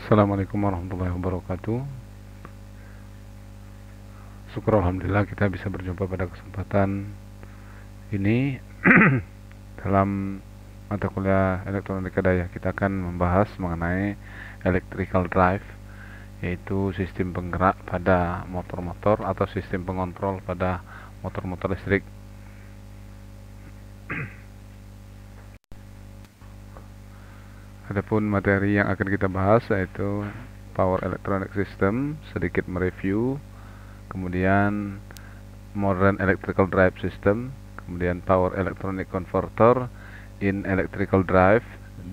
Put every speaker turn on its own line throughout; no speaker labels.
Assalamualaikum warahmatullahi wabarakatuh. Syukur alhamdulillah kita bisa berjumpa pada kesempatan ini dalam mata kuliah elektronika daya. Kita akan membahas mengenai electrical drive, yaitu sistem penggerak pada motor-motor atau sistem pengontrol pada motor-motor listrik. Adapun materi yang akan kita bahas yaitu power electronic system, sedikit mereview, kemudian modern electrical drive system, kemudian power electronic converter in electrical drive,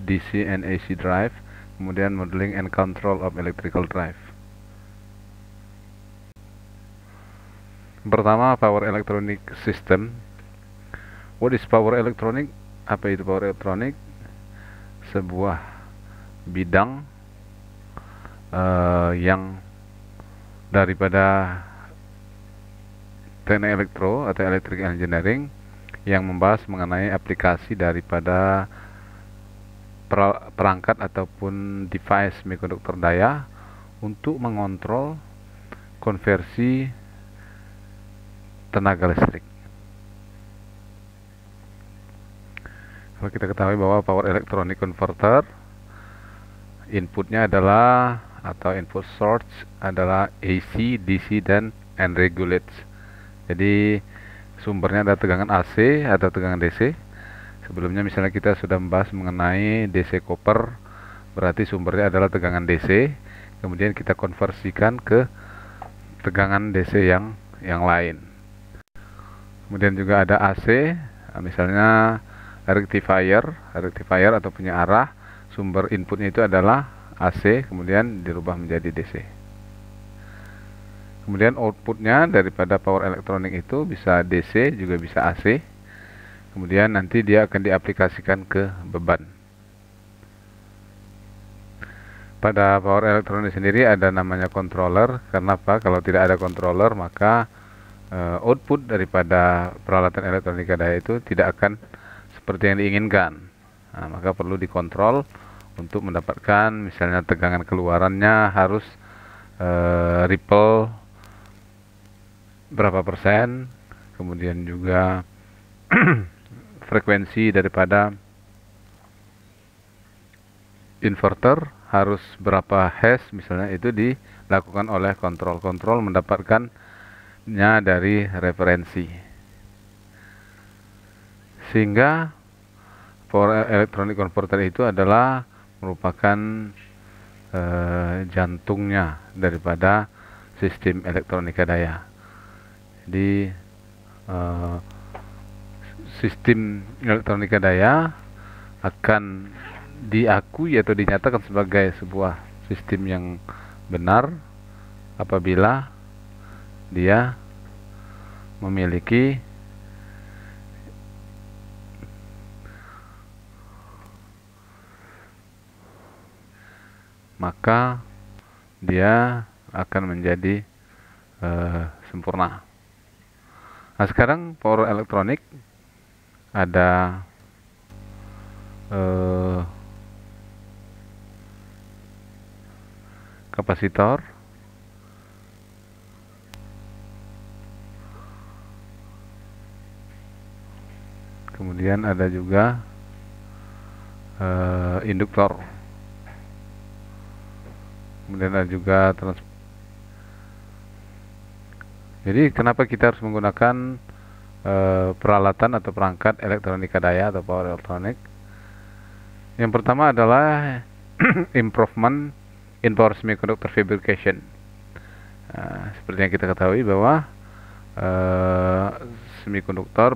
DC and AC drive, kemudian modeling and control of electrical drive. Pertama, power electronic system. What is power electronic? Apa itu power electronic? Sebuah bidang yang daripada teknik elektro atau electric engineering yang membahas mengenai aplikasi daripada perangkat ataupun device semikonduktor daya untuk mengontrol konversi tenaga listrik. Kalau kita ketahui bahwa power electronic converter inputnya adalah atau input source adalah AC, DC, dan unregulated. Jadi sumbernya ada tegangan AC atau tegangan DC. Sebelumnya misalnya kita sudah membahas mengenai DC copper, berarti sumbernya adalah tegangan DC. Kemudian kita konversikan ke tegangan DC yang lain. Kemudian juga ada AC, misalnya rectifier atau punya arah, sumber inputnya itu adalah AC, kemudian dirubah menjadi DC. Kemudian outputnya daripada power elektronik itu bisa DC, juga bisa AC. Kemudian nanti dia akan diaplikasikan ke beban. Pada power elektronik sendiri ada namanya controller. Kenapa? Kalau tidak ada controller, maka output daripada peralatan elektronika daya itu tidak akan seperti yang diinginkan. Nah, maka perlu dikontrol untuk mendapatkan misalnya tegangan keluarannya harus ripple berapa persen, kemudian juga frekuensi daripada inverter harus berapa hertz misalnya, itu dilakukan oleh kontrol mendapatkannya dari referensi, sehingga power electronic converter itu adalah merupakan jantungnya daripada sistem elektronika daya. Jadi sistem elektronika daya akan diakui atau dinyatakan sebagai sebuah sistem yang benar apabila dia memiliki maka dia akan menjadi sempurna. Nah, sekarang power elektronik ada kapasitor, kemudian ada juga induktor, kemudian ada juga jadi kenapa kita harus menggunakan peralatan atau perangkat elektronika daya atau power elektronik? Yang pertama adalah improvement in power semiconductor fabrication. Seperti yang kita ketahui bahwa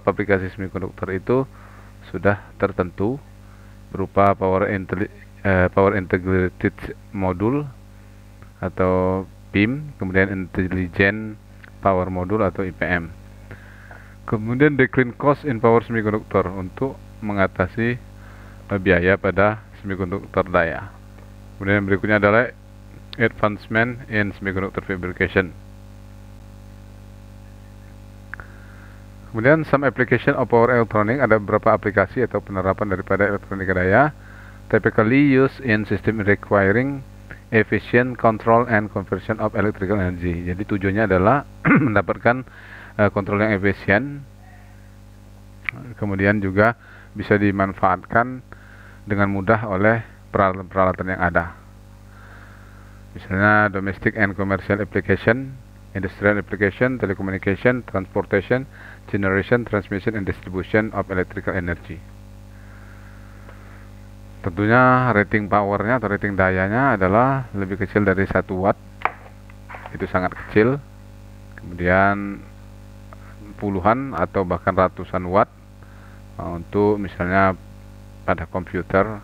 pabrikasi semikonduktor itu sudah tertentu berupa power integrated module atau PIM, kemudian intelligent power module atau IPM. Kemudian decline cost in power semiconductor untuk mengatasi biaya pada semikonduktor daya. Kemudian berikutnya adalah advancement in semiconductor fabrication. Kemudian some application of power electronic, ada beberapa aplikasi atau penerapan daripada elektronika daya typically used in system requiring efficient control and conversion of electrical energy. Jadi tujuannya adalah mendapatkan kontrol yang efisien, kemudian juga bisa dimanfaatkan dengan mudah oleh peralatan-peralatan yang ada. Misalnya domestic and commercial application, industrial application, telecommunication, transportation, generation, transmission, and distribution of electrical energy. Tentunya rating powernya atau rating dayanya adalah lebih kecil dari 1 watt. Itu sangat kecil. Kemudian puluhan atau bahkan ratusan watt untuk misalnya pada komputer.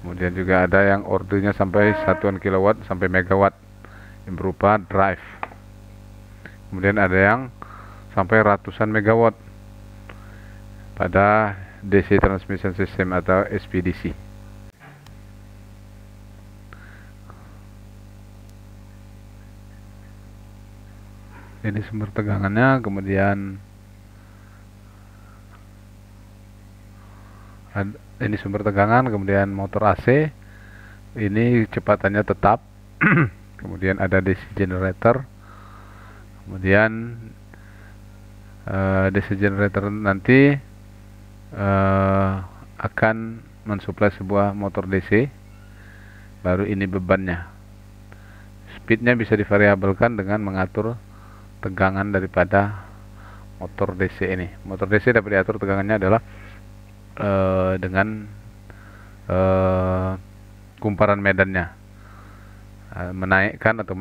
Kemudian juga ada yang ordernya sampai satuan kilowatt sampai megawatt yang berupa drive. Kemudian ada yang sampai ratusan megawatt pada DC Transmission System atau SPDC. Ini sumber tegangannya, kemudian ini sumber tegangan, kemudian motor AC. Ini kecepatannya tetap. Kemudian ada DC generator. Kemudian DC generator nanti akan mensuplai sebuah motor DC. Baru ini bebannya. Speednya bisa divariabelkan dengan mengatur tegangan daripada motor DC ini. Motor DC dapat diatur tegangannya adalah dengan kumparan medannya, menaikkan atau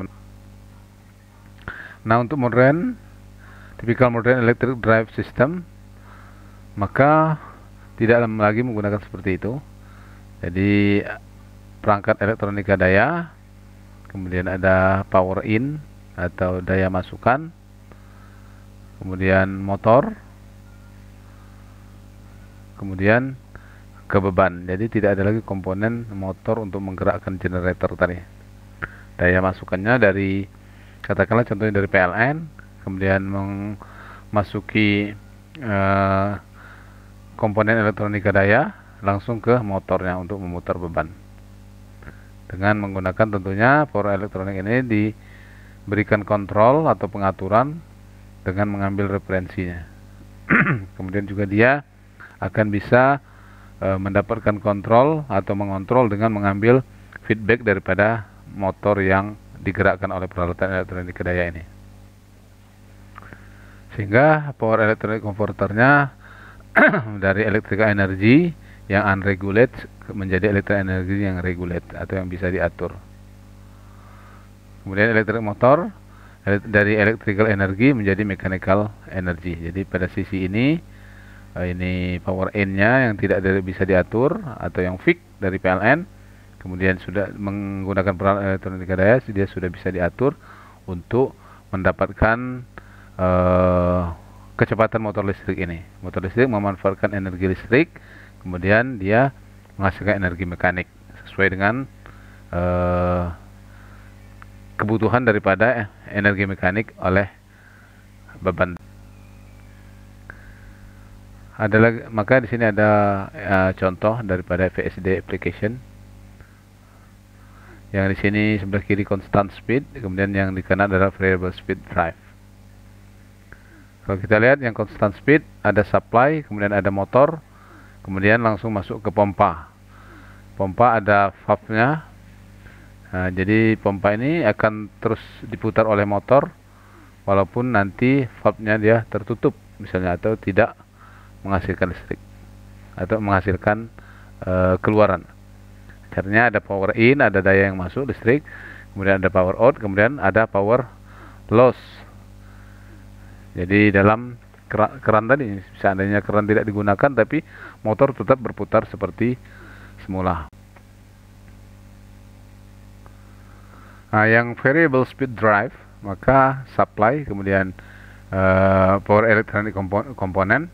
Nah, untuk typical modern electric drive system, maka tidak lagi menggunakan seperti itu. Jadi perangkat elektronika daya, kemudian ada power in atau daya masukan, kemudian motor, kemudian ke beban. Jadi tidak ada lagi komponen motor untuk menggerakkan generator tadi. Daya masukannya dari, katakanlah contohnya dari PLN, kemudian memasuki komponen elektronika daya langsung ke motornya untuk memutar beban. Dengan menggunakan tentunya power elektronik ini diberikan kontrol atau pengaturan dengan mengambil referensinya. Kemudian juga dia akan bisa mendapatkan kontrol atau mengontrol dengan mengambil feedback daripada motor yang digerakkan oleh peralatan elektronik daya ini. Sehingga power electronic converternya dari electrical energy yang unregulated menjadi electrical energy yang regulate atau yang bisa diatur. Kemudian electric motor dari electrical energy menjadi mechanical energy. Jadi pada sisi ini power in-nya yang tidak bisa diatur atau yang fix dari PLN, kemudian sudah menggunakan peralatan elektronika daya, dia sudah bisa diatur untuk mendapatkan kecepatan motor listrik ini. Motor listrik memanfaatkan energi listrik, kemudian dia menghasilkan energi mekanik sesuai dengan kebutuhan daripada energi mekanik oleh beban. Maka di sini ada contoh daripada VSD application. Yang di sini sebelah kiri constant speed, kemudian yang di kanan adalah variable speed drive. Kalau kita lihat yang constant speed, ada supply, kemudian ada motor, kemudian langsung masuk ke pompa. Pompa ada valve-nya. Nah, jadi pompa ini akan terus diputar oleh motor, walaupun nanti valve-nya dia tertutup, misalnya, atau tidak menghasilkan listrik, atau menghasilkan keluaran. Caranya ada power in, ada daya yang masuk listrik, kemudian ada power out, kemudian ada power loss. Jadi dalam keran tadi, seandainya keran tidak digunakan tapi motor tetap berputar seperti semula. Nah, yang variable speed drive, maka supply, kemudian power electronic komponen,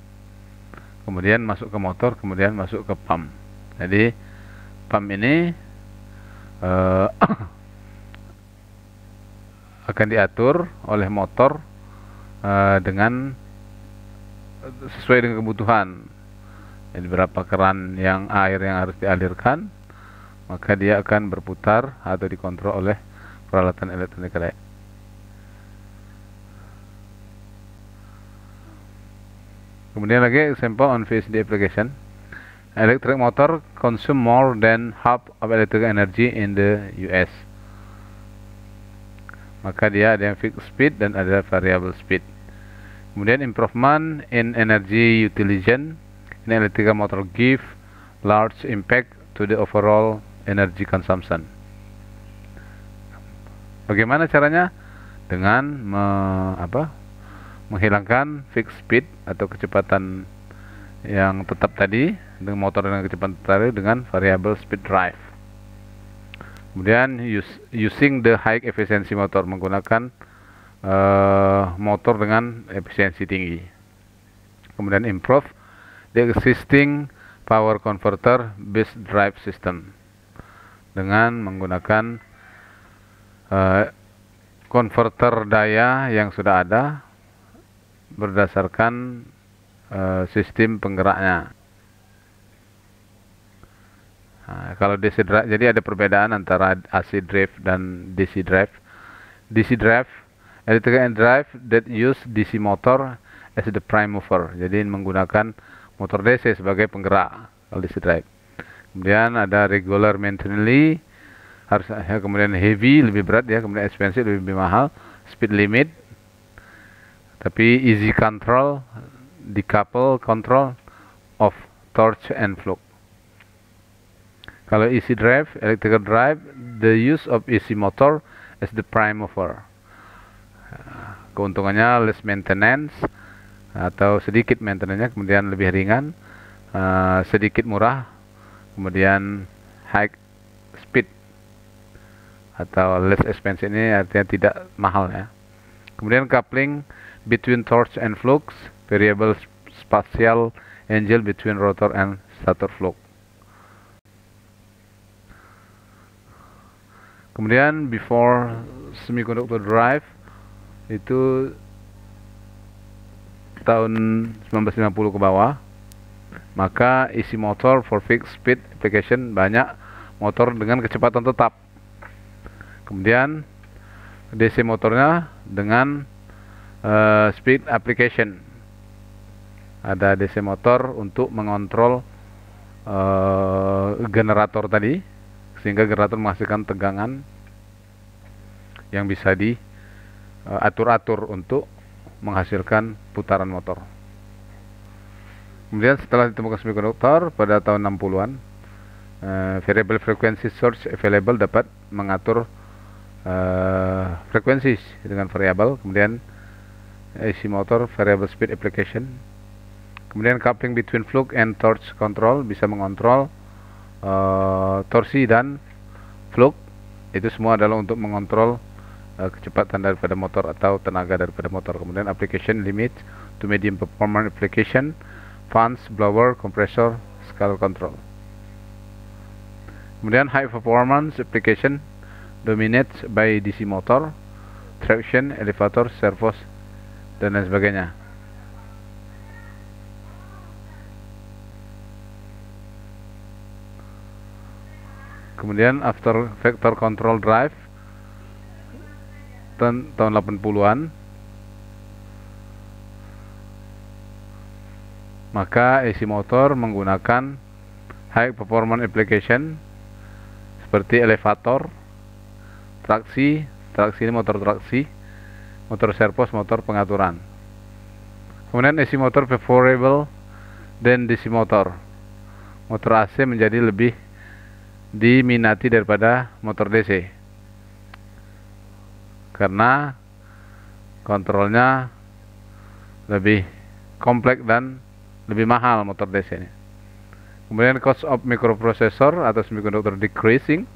kemudian masuk ke motor, kemudian masuk ke pump. Jadi pump ini akan diatur oleh motor dengan sesuai dengan kebutuhan. Jadi berapa keran yang air yang harus dialirkan, maka dia akan berputar atau dikontrol oleh peralatan elektronik lain. Kemudian lagi example on VSD application. Electric motor consume more than half of electrical energy in the US. Maka dia ada yang fixed speed dan ada variable speed. Kemudian improvement in energy utilization in electrical motor give large impact to the overall energy consumption. Bagaimana caranya? Dengan menghilangkan fixed speed atau kecepatan yang tetap tadi dengan motor dengan kecepatan tadi dengan variable speed drive. Kemudian using the high efficiency motor, menggunakan motor dengan efisiensi tinggi. Kemudian improve the existing power converter based drive system dengan menggunakan konverter daya yang sudah ada berdasarkan sistem penggeraknya. Nah, kalau DC drive, jadi ada perbedaan antara AC drive dan DC drive. DC drive, electrical drive that use DC motor as the prime mover. Jadi menggunakan motor DC sebagai penggerak kalau DC drive. Kemudian ada regular maintenance, harus kemudian heavy lebih berat ya, kemudian expensive lebih mahal, speed limit, tapi easy control, decouple control of torque and flux. Kalau AC drive, electrical drive, the use of AC motor as the prime mover. Keuntungannya less maintenance atau sedikit maintenance-nya, kemudian lebih ringan, sedikit murah, kemudian high speed atau less expensive, ini artinya tidak mahal ya. Kemudian coupling between torque and flux, variable spatial angle between rotor and stator flux. Kemudian before semiconductor drive itu tahun 1950 ke bawah, maka isi motor for fixed speed application, banyak motor dengan kecepatan tetap. Kemudian DC motornya dengan speed application. Ada DC motor untuk mengontrol generator tadi, sehingga generator menghasilkan tegangan yang bisa diatur-atur untuk menghasilkan putaran motor. Kemudian setelah ditemukan semikonduktor pada tahun 60-an, variable frequency source available dapat mengatur frekuensi dengan variabel. Kemudian AC motor variable speed application. Kemudian coupling between flux and torque control, bisa mengontrol torsi dan flux. Itu semua adalah untuk mengontrol kecepatan daripada motor atau tenaga daripada motor. Kemudian application limit to medium performance application, fans, blower, compressor, scale control. Kemudian high performance application dominates by DC motor, traction, elevator, servos, dan lain sebagainya. Kemudian after vector control drive tahun 80-an, maka AC motor menggunakan high performance application seperti elevator, traksi ini motor traksi, motor servos, motor pengaturan. Kemudian AC motor favorable dan DC motor. Motor AC menjadi lebih diminati daripada motor DC karena kontrolnya lebih kompleks dan lebih mahal motor DC ini. Kemudian cost of microprocessor atau semiconductor decreasing,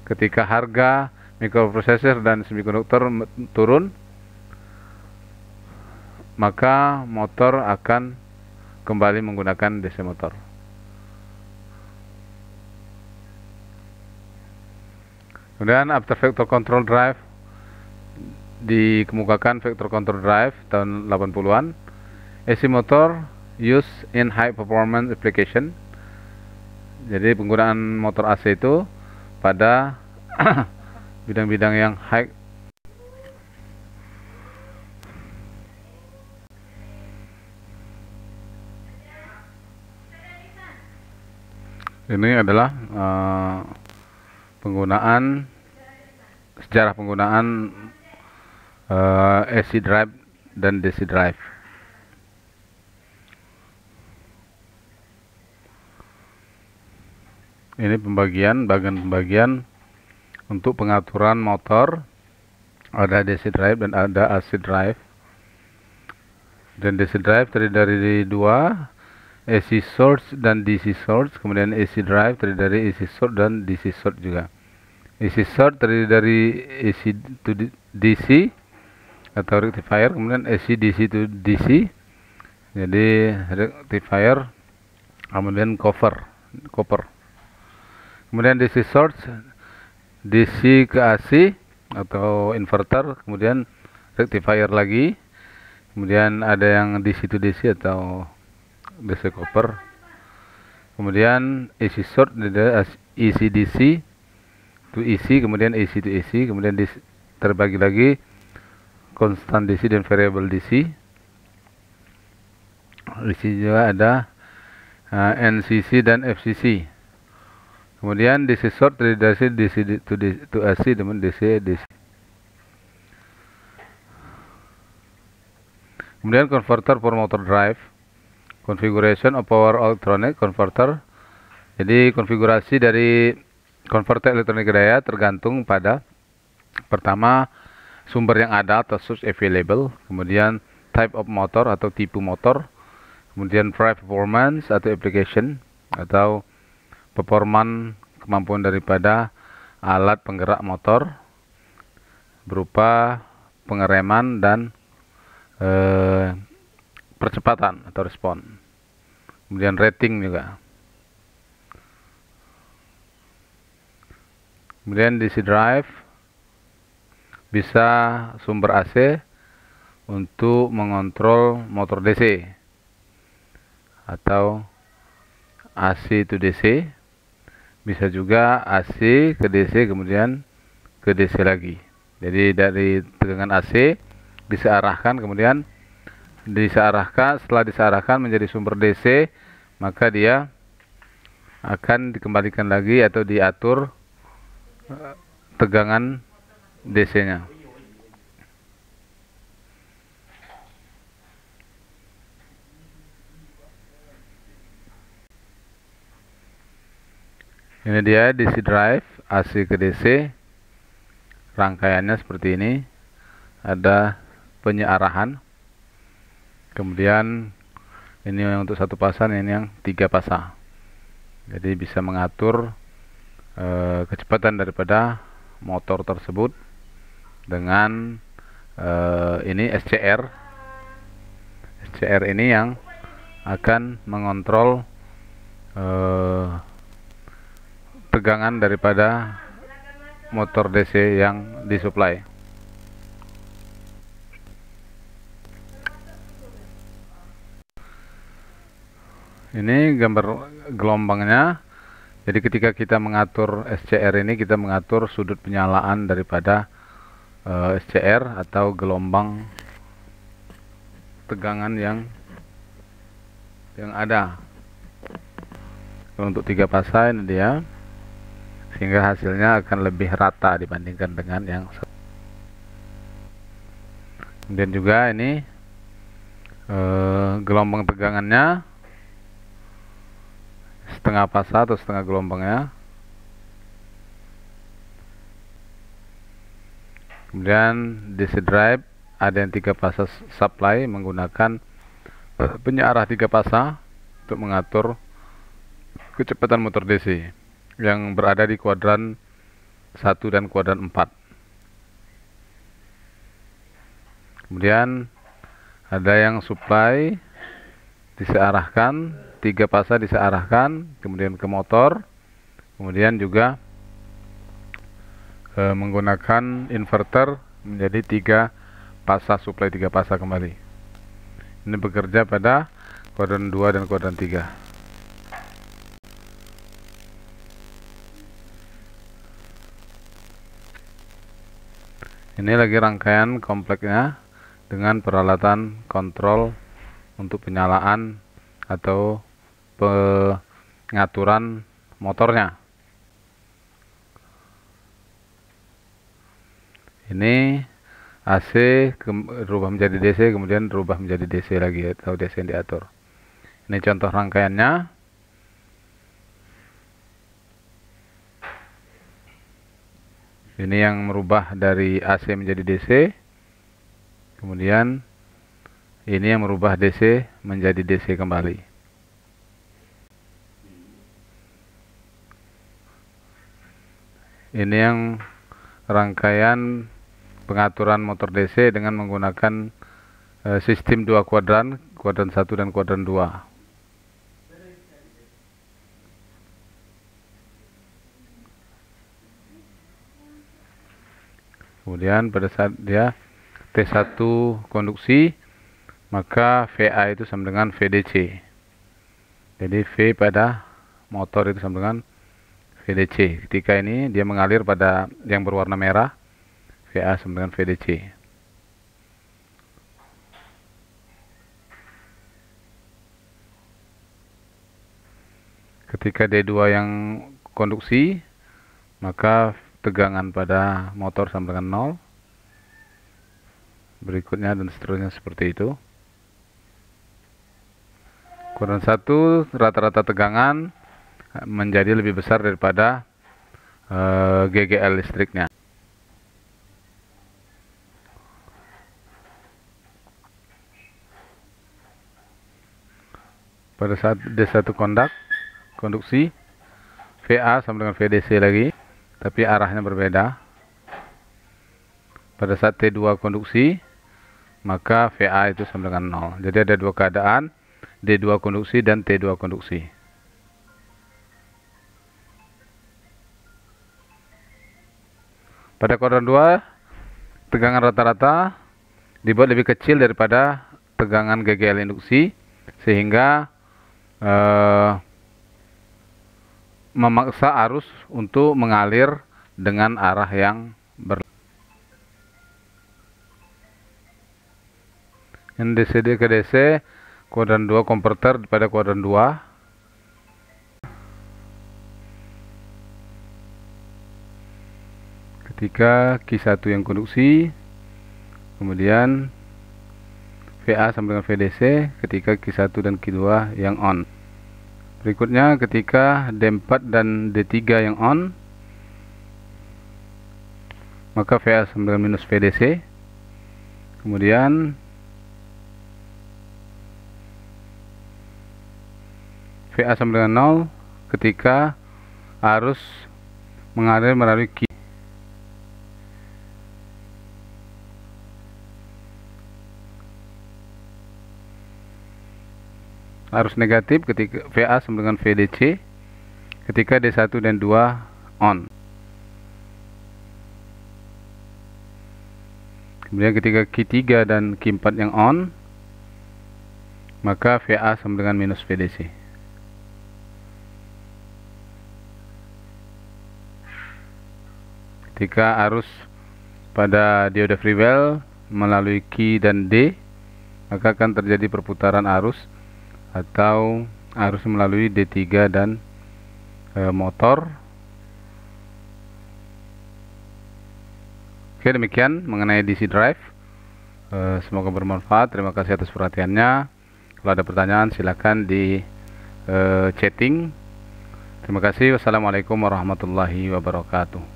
ketika harga microprocessor dan semiconductor turun, maka motor akan kembali menggunakan DC motor. Kemudian after vector control drive, dikemukakan vector control drive tahun 80-an. AC motor use in high performance application. Jadi penggunaan motor AC itu pada bidang-bidang yang high. Ini adalah sejarah penggunaan AC drive dan DC drive. Ini bagian pembagian untuk pengaturan motor. Ada DC drive dan ada AC drive. Dan DC drive terdiri dari dua, AC source dan DC source. Kemudian AC drive terdiri dari AC source dan DC source juga. AC source terdiri dari AC to DC atau rectifier, kemudian AC DC to DC. Jadi rectifier, kemudian copper. Kemudian DC source, DC ke AC atau inverter, kemudian rectifier lagi. Kemudian ada yang DC to DC atau DC copper. Kemudian AC source ada AC DC to AC, kemudian AC to AC, kemudian terbagi lagi constant DC dan variable DC. Di sini juga ada NCC dan FCC. Kemudian DC source dari DC to AC dengan DC. Kemudian converter for motor drive, configuration of power electronic converter. Jadi konfigurasi dari konverter elektronik daya tergantung pada pertama sumber yang ada atau source available, kemudian type of motor atau tipe motor, kemudian performance atau application atau kemampuan daripada alat penggerak motor berupa pengereman dan percepatan atau respon. Kemudian rating juga. Kemudian DC drive bisa sumber AC untuk mengontrol motor DC atau AC to DC. Bisa juga AC ke DC kemudian ke DC lagi. Jadi dari tegangan AC disearahkan, kemudian setelah disearahkan menjadi sumber DC, maka dia akan dikembalikan lagi atau diatur tegangan DC-nya. Ini dia DC drive AC ke DC. Rangkaiannya seperti ini. Ada penyearahan. Kemudian ini yang untuk satu pasang, ini yang 3 pasang. Jadi bisa mengatur kecepatan daripada motor tersebut dengan ini SCR. SCR ini yang akan mengontrol tegangan daripada motor DC yang disuplai. Ini gambar gelombangnya. Jadi ketika kita mengatur SCR ini, kita mengatur sudut penyalaan daripada SCR atau gelombang tegangan yang ada. Kalau untuk 3 pasang ini dia, sehingga hasilnya akan lebih rata dibandingkan dengan yang kemudian juga ini gelombang tegangannya setengah pasang atau setengah gelombangnya. Kemudian DC drive ada yang 3 pasang supply menggunakan penyearah 3 pasang untuk mengatur kecepatan motor DC yang berada di kuadran 1 dan kuadran 4. Kemudian ada yang supply disearahkan, 3 pasang disearahkan kemudian ke motor, kemudian juga menggunakan inverter menjadi 3 pasang supply, 3 pasang kembali. Ini bekerja pada kuadran 2 dan kuadran 3. Ini lagi rangkaian kompleknya dengan peralatan kontrol untuk penyalaan atau pengaturan motornya. Ini AC berubah menjadi DC, kemudian berubah menjadi DC lagi atau DC yang diatur. Ini contoh rangkaiannya. Ini yang merubah dari AC menjadi DC. Kemudian ini yang merubah DC menjadi DC kembali. Ini yang rangkaian pengaturan motor DC dengan menggunakan sistem 2 kuadran 1 dan kuadran 2. Kemudian pada saat dia T1 konduksi, maka VA itu sama dengan VDC. Jadi V pada motor itu sama dengan VDC. Ketika ini dia mengalir pada yang berwarna merah, VA sama dengan VDC. Ketika D2 yang konduksi, maka tegangan pada motor sama dengan 0. Berikutnya dan seterusnya seperti itu. Kuadran 1 rata-rata tegangan menjadi lebih besar daripada GGL listriknya. Pada saat D1 konduksi, VA sama dengan VDC lagi, tapi arahnya berbeda. Pada saat T2 konduksi, maka VA itu sama dengan 0. Jadi ada dua keadaan, D2 konduksi dan T2 konduksi. Pada kuadran 2, tegangan rata-rata dibuat lebih kecil daripada tegangan GGL induksi, sehingga memaksa arus untuk mengalir dengan arah yang DC ke DC, kuadran 2 konverter pada kuadran 2. Ketika Q1 yang konduksi, kemudian VA sama dengan VDC ketika Q1 dan Q2 yang on. Berikutnya ketika D4 dan D3 yang on, maka VA sama dengan minus VDC. Kemudian VA sama dengan 0 ketika arus mengalir melalui Q. Arus negatif ketika VA sama dengan VDC ketika D1 dan 2 on. Kemudian ketika Q3 dan Q4 yang on, maka VA sama dengan minus VDC. Ketika arus pada dioda free wheel melalui Q dan D, maka akan terjadi perputaran arus atau arus melalui D3 dan motor. Oke, demikian mengenai DC drive. Semoga bermanfaat. Terima kasih atas perhatiannya. Kalau ada pertanyaan silakan di chatting. Terima kasih. Wassalamualaikum warahmatullahi wabarakatuh.